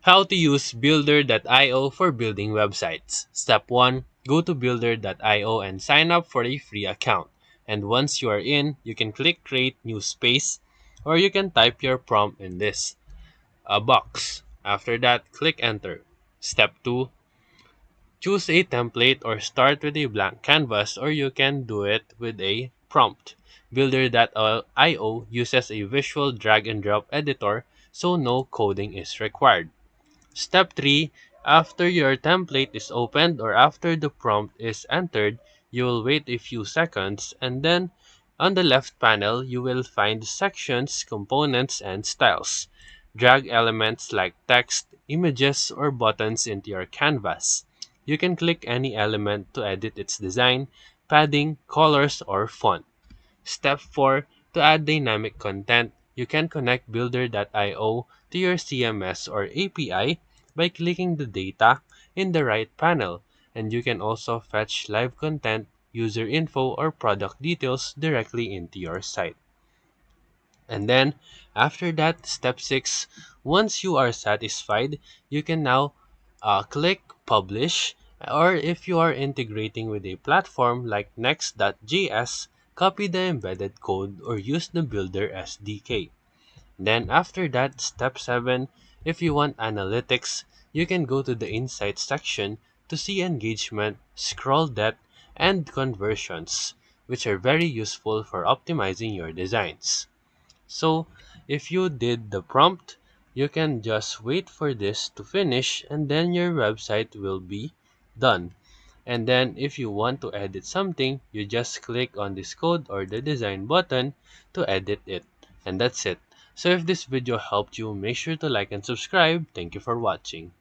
How to use Builder.io for building websites. Step 1. Go to Builder.io and sign up for a free account. And once you are in, you can click Create New Space, or you can type your prompt in this box. After that, click Enter. Step 2. Choose a template or start with a blank canvas, or you can do it with a prompt. Builder.io uses a visual drag and drop editor, so no coding is required. Step 3. After your template is opened or after the prompt is entered, you will wait a few seconds, and then on the left panel you will find sections, components, and styles. Drag elements like text, images, or buttons into your canvas. You can click any element to edit its design, padding, colors, or font. Step 4. To add dynamic content, you can connect Builder.io to your CMS or API by clicking the data in the right panel, and you can also fetch live content, user info, or product details directly into your site. And then, after that, step 6, once you are satisfied, you can now click Publish, or if you are integrating with a platform like Next.js, copy the embedded code or use the Builder SDK. Then after that, step 7, if you want analytics, you can go to the Insights section to see engagement, scroll depth, and conversions, which are very useful for optimizing your designs. So, if you did the prompt, you can just wait for this to finish and then your website will be done. And then if you want to edit something, you just click on this code or the design button to edit it. And that's it. So if this video helped you, make sure to like and subscribe. Thank you for watching.